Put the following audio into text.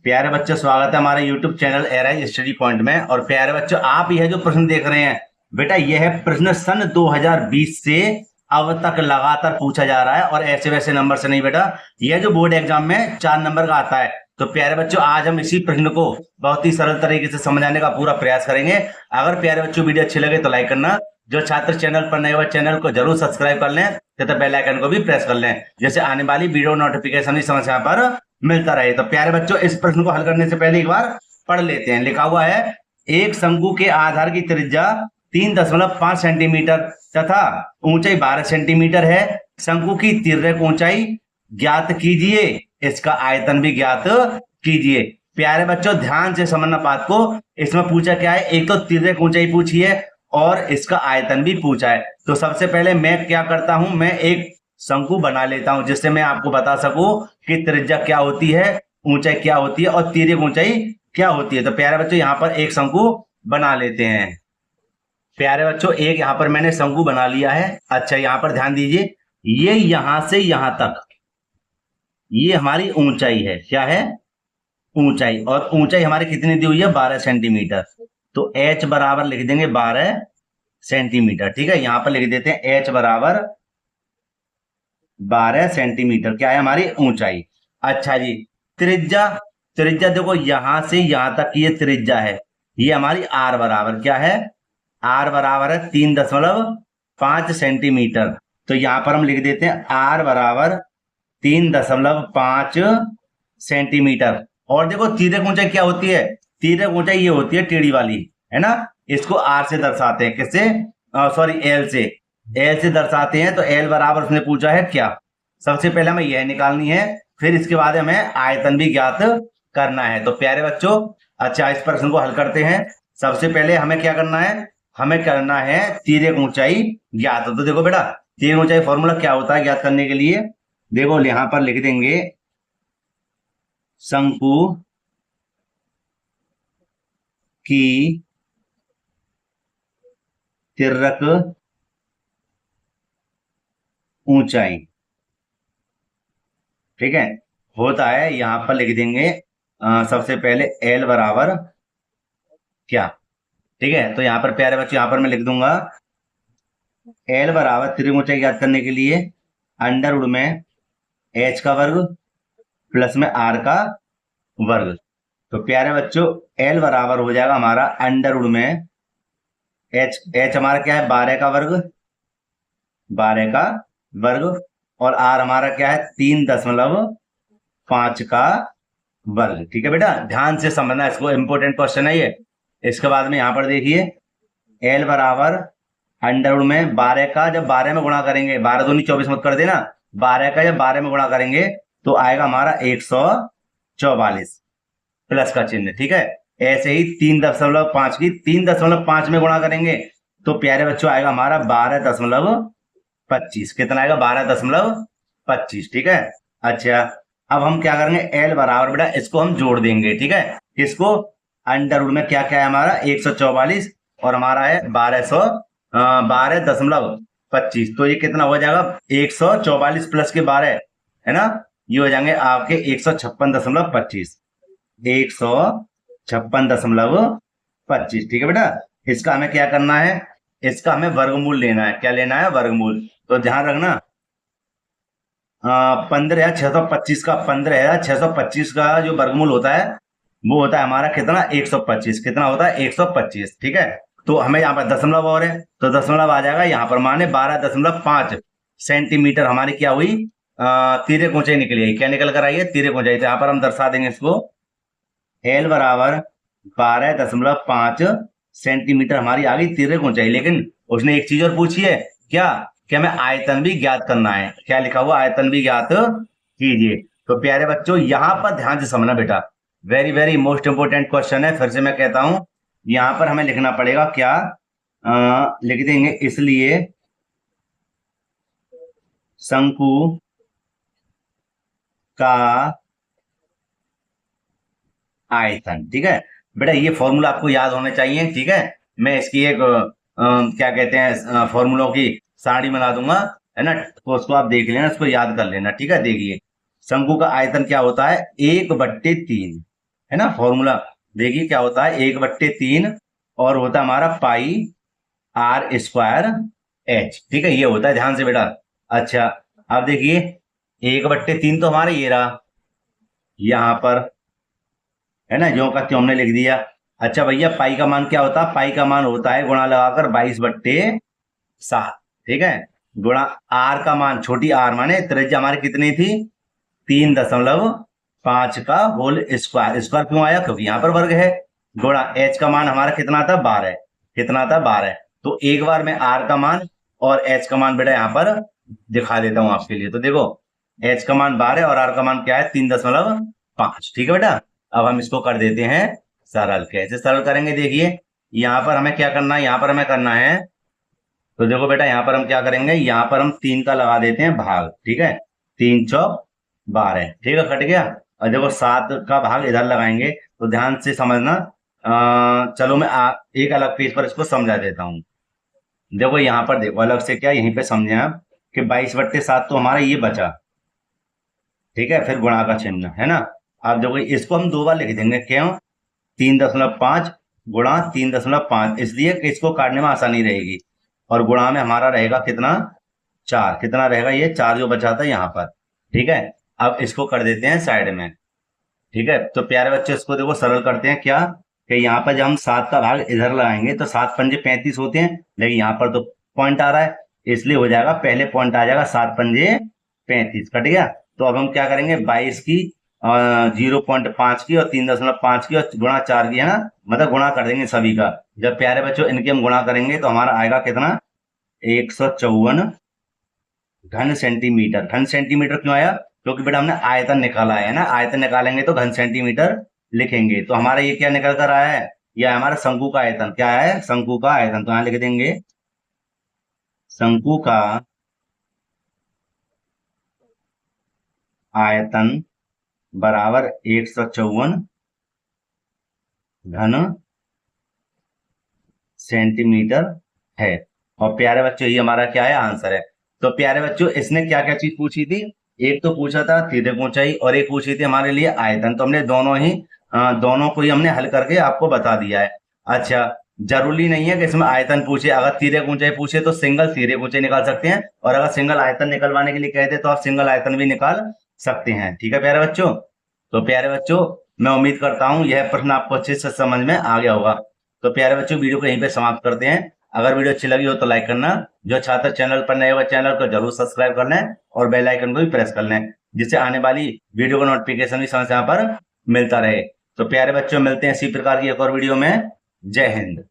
प्यारे बच्चों, स्वागत है हमारे YouTube channel arise study point में। और प्यारे बच्चों, आप यह जो प्रश्न देख रहे हैं बेटा, यह है प्रश्न सन 2020 से अब तक लगातार पूछा जा रहा है। और ऐसे वैसे नंबर से नहीं बेटा, यह जो बोर्ड एग्जाम में 4 नंबर का आता है। तो प्यारे बच्चों, आज हम इसी प्रश्न को बहुत ही सरल तरीके से समझाने का पूरा प्रयास करेंगे। अगर प्यारे बच्चों वीडियो अच्छी लगे तो लाइक करना। जो छात्र चैनल पर नए हुए चैनल को जरूर सब्सक्राइब कर लें तथा बेल आइकन को भी प्रेस कर लें, जैसे आने वाली वीडियो नोटिफिकेशन भी समय समय पर मिलता रहे। तो प्यारे बच्चों, इस प्रश्न को हल करने से पहले एक बार पढ़ लेते हैं। लिखा हुआ है, एक शंकु के आधार की त्रिज्या 3.5 सेंटीमीटर तथा ऊंचाई 12 सेंटीमीटर है। शंकु की तिर्यक ऊंचाई ज्ञात कीजिए, इसका आयतन भी ज्ञात कीजिए। प्यारे बच्चों, ध्यान से समझना बात को। इसमें पूछा क्या है, एक तो तिर्यक ऊंचाई पूछी है और इसका आयतन भी पूछा है। तो सबसे पहले मैं क्या करता हूं, मैं एक शंकु बना लेता हूं जिससे मैं आपको बता सकूं कि त्रिज्या क्या होती है, ऊंचाई क्या होती है और तिर्यक ऊंचाई क्या होती है। तो प्यारे बच्चों, यहाँ पर एक शंकु बना लेते हैं। प्यारे बच्चों, एक यहाँ पर मैंने शंकु बना लिया है। अच्छा, यहाँ पर ध्यान दीजिए, ये यहां से यहां तक ये हमारी ऊंचाई है। क्या है? ऊंचाई। और ऊंचाई हमारी कितनी दी हुई है? 12 सेंटीमीटर। तो h बराबर लिख देंगे 12 सेंटीमीटर। ठीक है, यहां पर लिख देते हैं h बराबर 12 सेंटीमीटर। क्या है? हमारी ऊंचाई। अच्छा जी, त्रिज्या। त्रिज्या देखो, यहां से यहां तक की ये त्रिज्या है। ये हमारी r बराबर क्या है? r बराबर है 3.5 सेंटीमीटर। तो यहां पर हम लिख देते हैं r बराबर 3.5 सेंटीमीटर। और देखो, तिर्यक ऊंचाई क्या होती है? तिर्यक ऊंचाई ये होती है टेढ़ी वाली, है ना। इसको r से दर्शाते हैं। किससे? सॉरी, l से। l से दर्शाते हैं। तो l बराबर उसने पूछा है क्या? सबसे पहले हमें यह निकालनी है, फिर इसके बाद हमें आयतन भी ज्ञात करना है। तो प्यारे बच्चों, अच्छा, इस प्रश्न को हल करते हैं। सबसे पहले हमें क्या करना है? हमें करना है तिर्यक ऊंचाई ज्ञात। तो देखो बेटा, तिर्यक ऊंचाई फॉर्मूला क्या होता है ज्ञात करने के लिए? देखो, यहां पर लिख देंगे शंकु की तिर्यक ऊंचाई। ठीक है, होता है, यहां पर लिख देंगे सबसे पहले l बराबर क्या। ठीक है, तो यहाँ पर प्यारे बच्चों, यहाँ पर मैं लिख दूंगा l बराबर तिर्यक ऊंचाई ज्ञात करने के लिए अंडर रूट में h का वर्ग प्लस में r का वर्ग। तो प्यारे बच्चों, l बराबर हो जाएगा हमारा अंडर रूट में h हमारा क्या है? 12 का वर्ग, 12 का वर्ग। और r हमारा क्या है? 3.5 का वर्ग। ठीक है बेटा, ध्यान से समझना, इसको इंपॉर्टेंट क्वेश्चन है ये। इसके बाद में यहां पर देखिए, l बराबर अंडर रूट में 12 का, जब 12 में गुणा करेंगे, 12 दूनी 24 मत कर देना, 12 का जब 12 में गुणा करेंगे तो आएगा हमारा 144 प्लस का चिन्ह। ठीक है, ऐसे ही 3.5 की 3.5 में गुणा करेंगे तो प्यारे बच्चों आएगा हमारा 12.25। कितना आएगा? 12.25। ठीक है, अच्छा, अब हम क्या करेंगे? एल बराबर बेटा इसको हम जोड़ देंगे। ठीक है, इसको अंडर रूट में क्या क्या है हमारा? 144 और हमारा है 12.25। तो ये कितना हो जाएगा? 144 प्लस के 12, है ना, ये हो जाएंगे आपके 156.25। 156.25। ठीक है बेटा, इसका हमें क्या करना है? इसका हमें वर्गमूल लेना है। क्या लेना है? वर्गमूल। तो ध्यान रखना, 15,625 का 15,625 का जो वर्गमूल होता है वो होता है हमारा कितना? 125। कितना होता है? 125। ठीक है, तो हमें यहाँ पर दशमलव और है तो दशमलव आ जाएगा यहाँ पर, माने 12.5 सेंटीमीटर हमारी क्या हुई? तिर्यक ऊंचाई निकली है। क्या निकल कर आई है? तिर्यक ऊंचाई। तो यहाँ पर हम दर्शा देंगे इसको, एल बराबर 12.5 सेंटीमीटर हमारी आ गई तिर्यक ऊंचाई। लेकिन उसने एक चीज और पूछी है, क्या? कि हमें आयतन भी ज्ञात करना है। क्या लिखा हुआ? आयतन भी ज्ञात कीजिए। तो प्यारे बच्चों, यहां पर ध्यान से समझना बेटा, very very most important question है। फिर से मैं कहता हूं, यहां पर हमें लिखना पड़ेगा क्या? लिख देंगे, इसलिए शंकु का आयतन। ठीक है बेटा, ये फॉर्मूला आपको याद होने चाहिए। ठीक है, मैं इसकी एक क्या कहते हैं फॉर्मूलों की सारणी बना दूंगा, है ना, तो उसको आप देख लेना, उसको याद कर लेना। ठीक है, देखिए, शंकु का आयतन क्या होता है? 1/3 है ना। फॉर्मूला देखिए क्या होता है, 1/3 और होता है हमारा पाई आर स्क्वायर एच। ठीक है, ये होता है, ध्यान से बेटा। अच्छा अब देखिए 1/3 तो हमारा ये रहा यहां पर, है ना, जो का त्यों हमने लिख दिया। अच्छा भैया पाई का मान क्या होता है, पाई का मान होता है गुणा लगाकर 22/7। ठीक है, गुणा आर का मान, छोटी आर माने त्रिज्या हमारी कितनी थी, 3.5 का होल स्क्वायर। स्क्वायर क्यों आया, क्योंकि यहाँ पर वर्ग है। गुणा एच का मान हमारा कितना था, 12। कितना था, 12। तो एक बार मैं आर का मान और एच का मान बेटा यहाँ पर दिखा देता हूं आपके लिए। तो देखो एच का मान 12 और आर का मान क्या है, 3.5। ठीक है बेटा, अब हम इसको कर देते हैं सरल। कैसे सरल करेंगे, देखिए यहाँ पर हमें क्या करना है, यहाँ पर हमें करना है, तो देखो बेटा यहाँ पर हम क्या करेंगे, यहाँ पर हम 3 का लगा देते हैं भाग। ठीक है, 3 चौक 12। ठीक है, कट गया। और देखो 7 का भाग इधर लगाएंगे, तो ध्यान से समझना। चलो मैं एक अलग पेज पर इसको समझा देता हूँ। देखो यहाँ पर देखो अलग से, क्या यहीं पे समझे आप कि 22/7 तो हमारा ये बचा। ठीक है, फिर गुणा का चिन्ह, है ना। अब देखो इसको हम 2 बार लिख देंगे, क्यों, 3.5 गुणा 3.5, इसलिए कि इसको काटने में आसानी रहेगी। और गुणा में हमारा रहेगा कितना, 4। कितना रहेगा, ये 4 जो बचा था यहाँ पर। ठीक है, अब इसको कर देते हैं साइड में। ठीक है, तो प्यारे बच्चे इसको देखो सरल करते हैं, क्या कि यहाँ पर जब हम 7 का भाग इधर लगाएंगे तो 7 पंजे 35 होते हैं, लेकिन यहाँ पर तो पॉइंट आ रहा है, इसलिए हो जाएगा पहले पॉइंट आ जाएगा 7 पंजे 35, कट गया। तो अब हम क्या करेंगे, 22 की 0.5 की और 3.5 की और गुणा 4 की, है ना, मतलब गुणा कर देंगे सभी का। जब प्यारे बच्चों इनके हम गुणा करेंगे तो हमारा आएगा कितना, 154 घन सेंटीमीटर। घन सेंटीमीटर क्यों आया, क्योंकि बेटा हमने आयतन निकाला है ना, आयतन निकालेंगे तो घन सेंटीमीटर लिखेंगे। तो हमारा ये क्या निकल कर आया है, यह हमारा शंकु का आयतन। क्या है, शंकु का आयतन। तो यहां लिख देंगे शंकु का आयतन बराबर 154 घन सेंटीमीटर है। और प्यारे बच्चों ये हमारा क्या है, आंसर है। तो प्यारे बच्चों इसने क्या क्या चीज पूछी थी, एक तो पूछा था सीधे ऊंचाई और एक पूछी थी हमारे लिए आयतन। तो हमने दोनों को ही हमने हल करके आपको बता दिया है। अच्छा जरूरी नहीं है कि इसमें आयतन पूछे, अगर सीधे ऊंचाई पूछे तो सिंगल सीधे ऊंचाई निकाल सकते हैं, और अगर सिंगल आयतन निकलवाने के लिए कहते तो आप सिंगल आयतन भी निकाल सकते हैं। ठीक है प्यारे बच्चों, तो प्यारे बच्चों मैं उम्मीद करता हूं यह प्रश्न आपको अच्छे से समझ में आ गया होगा। तो प्यारे बच्चों वीडियो को यहीं पे समाप्त करते हैं। अगर वीडियो अच्छी लगी हो तो लाइक करना, जो छात्र चैनल पर नए हो चैनल को जरूर सब्सक्राइब कर लें और बेल आइकन को भी प्रेस कर लें, जिससे आने वाली वीडियो का नोटिफिकेशन भी समय समय पर मिलता रहे। तो प्यारे बच्चों मिलते हैं इसी प्रकार की एक और वीडियो में। जय हिंद।